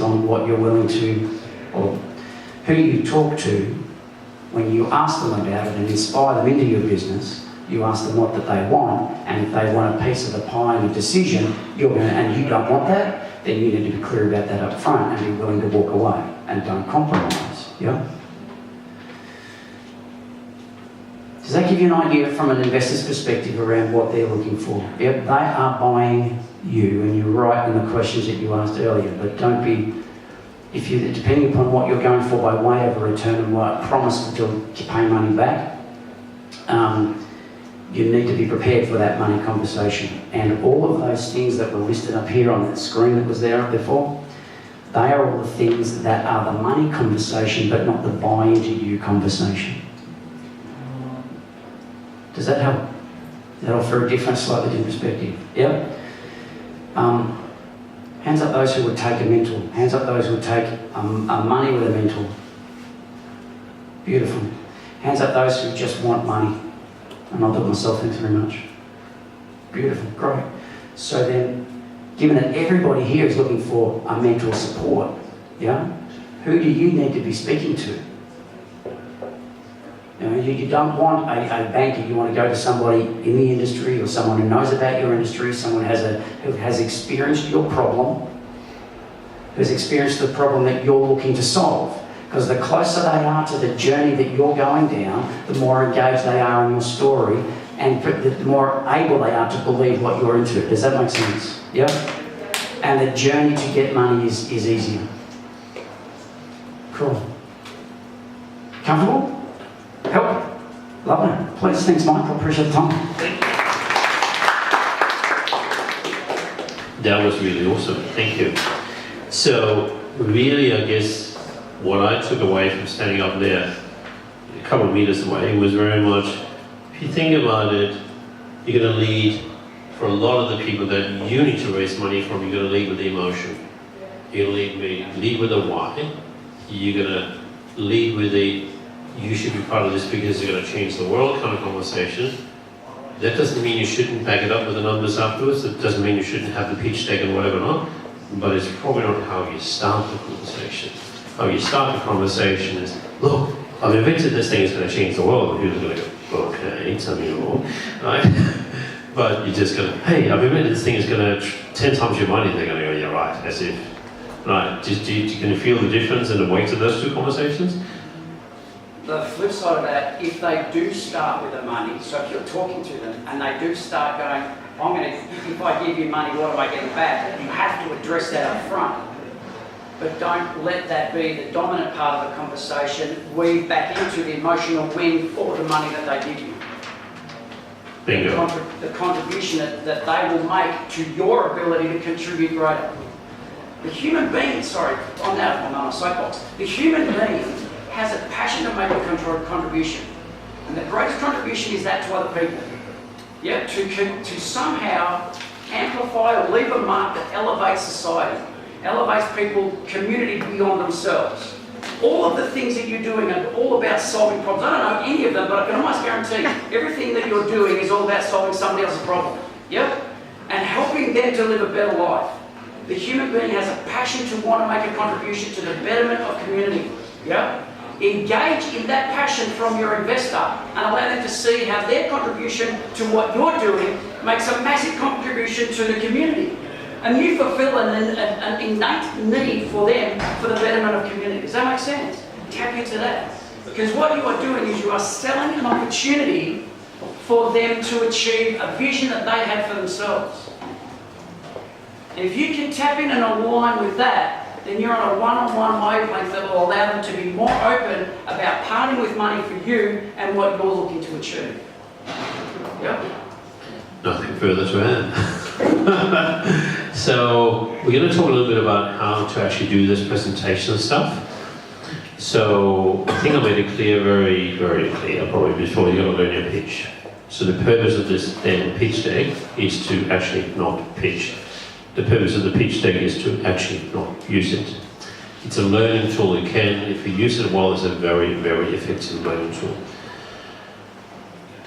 on what you're willing to, or who you talk to when you ask them about it and inspire them into your business. You ask them what that they want, and if they want a piece of the pie and a decision, and you don't want that, then you need to be clear about that up front and be willing to walk away and don't compromise. Yeah? Does that give you an idea from an investor's perspective around what they're looking for? Yep, they are buying you, and you're right in the questions that you asked earlier, but don't be, depending upon what you're going for by way of a return and what promise to pay money back, you need to be prepared for that money conversation. And all of those things that were listed up here on that screen that was there before, they are all the things that are the money conversation, but not the buy into you conversation. Does that help? Does that offer a different, slightly different perspective? Yep. Hands up those who would take a mentor. Hands up those who would take a money with a mentor. Beautiful. Hands up those who just want money. I'm not putting myself into very much. Beautiful, great. So then, given that everybody here is looking for a mentor support, yeah, who do you need to be speaking to? You don't want a banker. You want to go to somebody in the industry, or someone who knows about your industry, someone who has experienced your problem, who's experienced the problem that you're looking to solve. Because the closer they are to the journey that you're going down, the more engaged they are in your story, and the more able they are to believe what you're into. Does that make sense? Yeah? And the journey to get money is easier. Cool. Comfortable? Help? Lovely. Please, thanks, Michael. Appreciate the time. That was really awesome. Thank you. So, really, I guess, what I took away from standing up there, a couple of meters away, was very much, if you think about it, you're going to lead, for a lot of the people that you need to raise money from, you're going to lead with the emotion. You're going to lead with the why. You're going to lead with the, you should be part of this because you're going to change the world kind of conversation. That doesn't mean you shouldn't back it up with the numbers afterwards. It doesn't mean you shouldn't have the pitch deck and whatever not. But it's probably not how you start the conversation. How you start the conversation is, look, I've invented this thing, it's going to change the world. And people are going to go, okay, tell me more, right? But you're just going to, hey, I've invented this thing, it's going to 10 times your money. They're going to go, yeah, right, as if, right? Can you feel the difference in the weight of those two conversations? The flip side of that, if they do start with the money, so if you're talking to them and they do start going, if I give you money, what am I getting back? You have to address that up front. But don't let that be the dominant part of the conversation. Weave back into the emotional win for the money that they give you. Bingo. The contribution that they will make to your ability to contribute greater. The human being, I'm on a soapbox. The human being has a passion to make a contribution. And the greatest contribution is that to other people. Yeah, to somehow amplify or leave a mark that elevates society. Elevates people, community beyond themselves. All of the things that you're doing are all about solving problems. I don't know any of them, but I can almost guarantee everything that you're doing is all about solving somebody else's problem. Yep? And helping them to live a better life. The human being has a passion to want to make a contribution to the betterment of community. Yep? Engage in that passion from your investor and allow them to see how their contribution to what you're doing makes a massive contribution to the community. And you fulfill an innate need for them for the betterment of community. Does that make sense? Tap into that. Because what you are doing is you are selling an opportunity for them to achieve a vision that they have for themselves. And if you can tap in and align with that, then you're on a one-on-one wavelength that will allow them to be more open about parting with money for you and what you're looking to achieve. Yep. Nothing further to add. So we're going to talk a little bit about how to actually do this presentation stuff. So I think I made it clear, very, very clear, probably before you're going to learn your pitch. So the purpose of this then pitch deck is to actually not pitch. The purpose of the pitch deck is to actually not use it. It's a learning tool. You can, if you use it well, it's a very, very effective learning tool.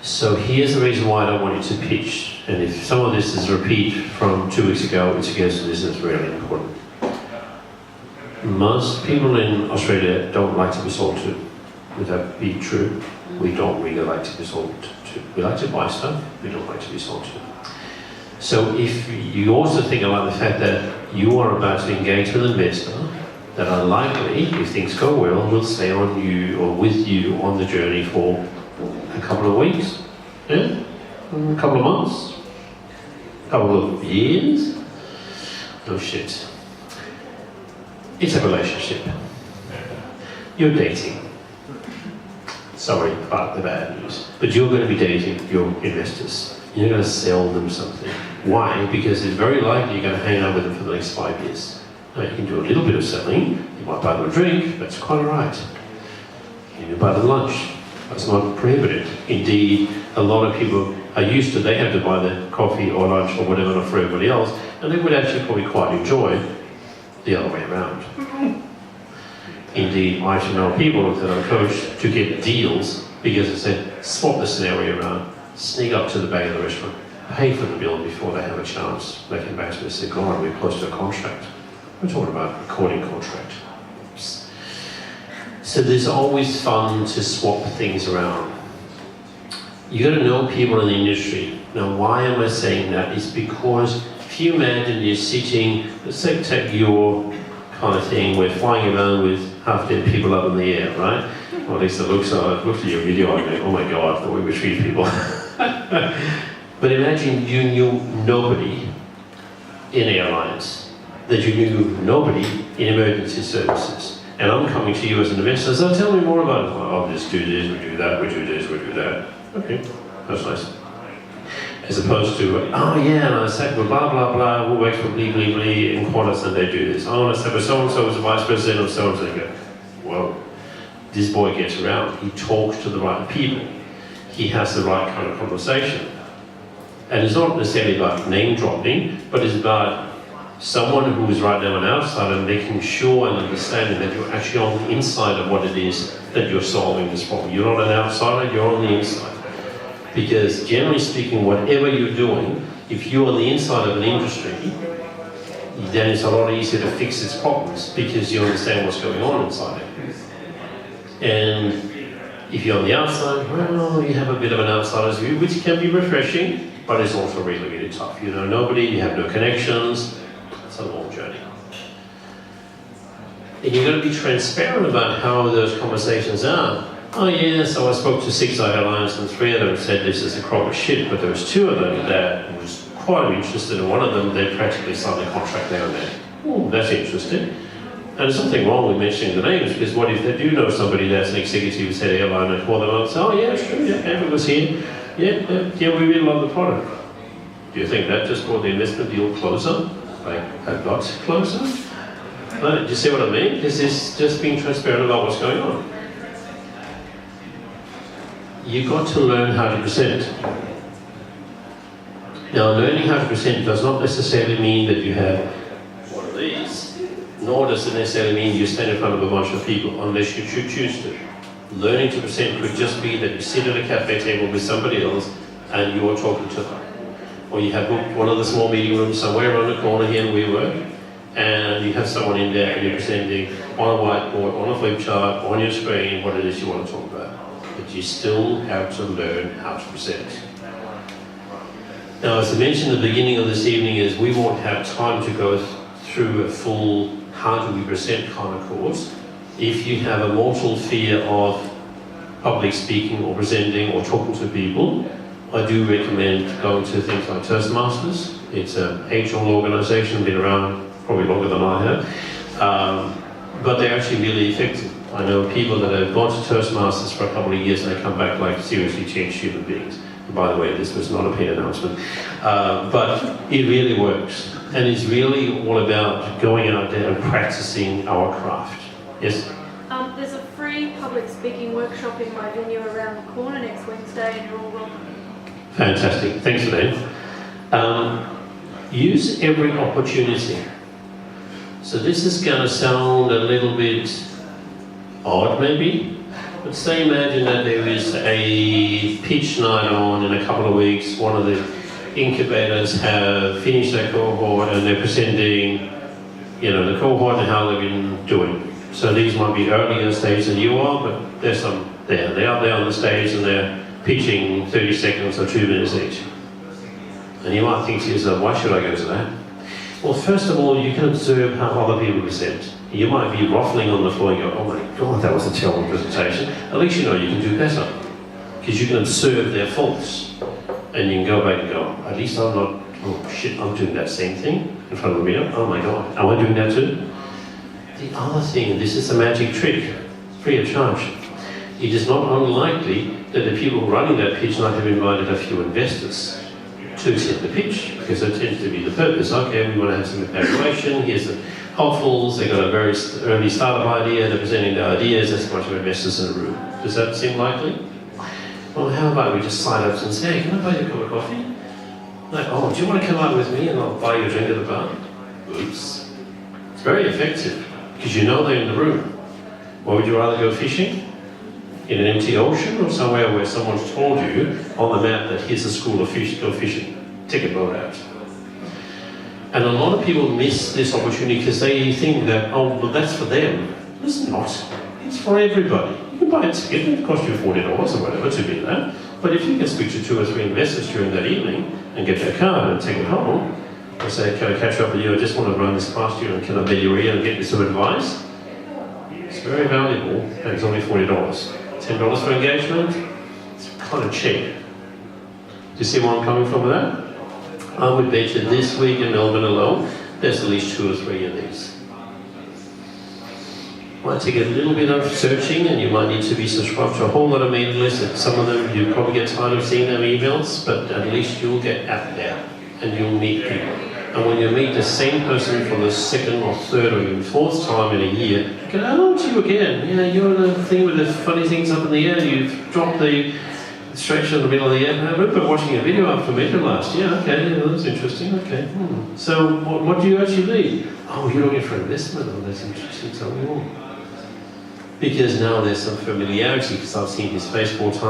So here's the reason why I don't want you to pitch. And if some of this is a repeat from 2 weeks ago, it's because this is really important. most people in Australia don't like to be sold to. Would that be true? We don't really like to be sold to. We like to buy stuff, we don't like to be sold to. So if you also think about the fact that you are about to engage with an investor that are likely, if things go well, will stay on you or with you on the journey for a couple of weeks, yeah? A couple of months, a couple of years. No shit. It's a relationship. You're dating. Sorry about the bad news. But you're going to be dating your investors. You're going to sell them something. Why? Because it's very likely you're going to hang out with them for the next 5 years. Now you can do a little bit of selling. You might buy them a drink. That's quite all right. You can buy them lunch. That's not prohibited. Indeed, a lot of people are used to, they have to buy their coffee or lunch or whatever for everybody else, and they would actually probably quite enjoy the other way around. Indeed, I actually know people that are coached to get deals because they said, swap the scenario around, sneak up to the back of the restaurant, pay for the bill before they have a chance. They came back to me and said, God, we're close to a contract. We're talking about a recording contract. Oops. So there's always fun to swap things around. You got to know people in the industry. Now, why am I saying that? It's because if you imagine you're sitting, let's say take your kind of thing, we're flying around with half dead people up in the air, right? Or at least it looks like. I looked at your video and I go, oh my God, the way we treat people. But imagine you knew nobody in airlines, that you knew nobody in emergency services. And I'm coming to you as an investor, so tell me more about it. Well, I'll just do this, we do that, we do this, we do that. Okay, that's nice. As opposed to, oh yeah, and I sat with blah, blah, blah, who works for blee, blee, blee, in Qantas and they do this. Oh, and I sat with so-and-so as the vice president of so-and-so. You go, whoa, this boy gets around. He talks to the right people. He has the right kind of conversation. And it's not necessarily about name dropping, but it's about someone who is right now an outsider making sure and understanding that you're actually on the inside of what it is that you're solving this problem. You're not an outsider, you're on the inside. Because generally speaking, whatever you're doing, if you're on the inside of an industry, then it's a lot easier to fix its problems because you understand what's going on inside it. And if you're on the outside, well, you have a bit of an outsider's view, which can be refreshing, but it's also really, really tough. You know nobody, you have no connections. It's a long journey. And you've got to be transparent about how those conversations are. Oh yeah, so I spoke to 6 airlines and 3 of them said this is a crock of shit, but there was 2 of them that was quite interested, and one of them, they practically signed a contract down there. Oh, that's interesting. And there's nothing wrong with mentioning the names, because what if they do know somebody that's an executive who's head airline and call them up and say, oh yeah, it's true, yeah, Andrew was here. Yeah, we really love the product. Do you think that just brought the investment deal closer? Like a lot closer? Do you see what I mean? Because it's just being transparent about what's going on. You've got to learn how to present. Now, learning how to present does not necessarily mean that you have one of these, nor does it necessarily mean you stand in front of a bunch of people, unless you should choose to. Learning to present could just be that you sit at a cafe table with somebody else and you are talking to them. Or you have booked one of the small meeting rooms somewhere around the corner here where we work, and you have someone in there and you're presenting on a whiteboard, on a flip chart, on your screen, what it is you want to talk about. But you still have to learn how to present. Now, as I mentioned at the beginning of this evening, is we won't have time to go through a full how do we present kind of course. If you have a mortal fear of public speaking or presenting or talking to people, I do recommend going to things like Toastmasters. It's an age-old organisation, been around probably longer than I have, but they're actually really effective. I know people that have gone to Toastmasters for a couple of years and they come back like seriously changed human beings. And by the way, this was not a paid announcement, but it really works. And it's really all about going out there and practicing our craft. Yes? There's a free public speaking workshop in my venue around the corner next Wednesday, and you're all welcome. Fantastic, thanks for that. Use every opportunity. So this is going to sound a little bit odd maybe, but say imagine that there is a pitch night on in a couple of weeks, one of the incubators have finished their cohort and they're presenting you know, the cohort and how they've been doing. So these might be earlier stage than you are, but there's some there. They're up there on the stage and they're pitching 30 seconds or 2 minutes each. And you might think to yourself, why should I go to that? Well, first of all, you can observe how other people present. You might be ruffling on the floor and go, oh my God, that was a terrible presentation. At least you know you can do better. Because you can observe their faults. And you can go back and go, at least I'm not, oh shit, I'm doing that same thing in front of the mirror. Oh my God, am I doing that too? The other thing, and this is a magic trick, free of charge. It is not unlikely that the people running that pitch might have invited a few investors to accept the pitch, because that tends to be the purpose. Okay, we want to have some evaluation, here's the hopefuls, they've got a very early startup idea, they're presenting their ideas, there's a bunch of investors in the room. Does that seem likely? Well, how about we just sign up and say, hey, can I buy you a cup of coffee? Like, oh, do you want to come out with me and I'll buy you a drink at the bar? Oops. It's very effective, because you know they're in the room. Why would you rather go fishing? In an empty ocean, or somewhere where someone's told you on the map that here's a school of fish, go fishing, take a boat out. And a lot of people miss this opportunity because they think that, oh, well, that's for them. It's not. It's for everybody. You can buy a ticket, it costs you $40 or whatever to be there. But if you can speak to 2 or 3 investors during that evening and get their card and take it home, and say, can I catch up with you? I just want to run this past you and can I bend your ear and get you some advice? It's very valuable and it's only $40. $10 for engagement, it's kind of cheap. Do you see where I'm coming from with that? I would bet you this week in Melbourne alone, there's at least 2 or 3 of these. Might take a little bit of searching and you might need to be subscribed to a whole lot of mailing lists, and some of them you probably get tired of seeing them emails, but at least you'll get out there and you'll meet people. And when you meet the same person for the 2nd or 3rd or even 4th time in a year, you go, oh, it's you again. Yeah, you're the thing with the funny things up in the air. You've dropped the stretcher in the middle of the air. I remember watching a video up from Meta last year. Okay, yeah, that's interesting. Okay. So what do you actually need? Oh, you're looking for investment. Oh, that's interesting. Tell me more. Because now there's some familiarity, because I've seen his face 4 times.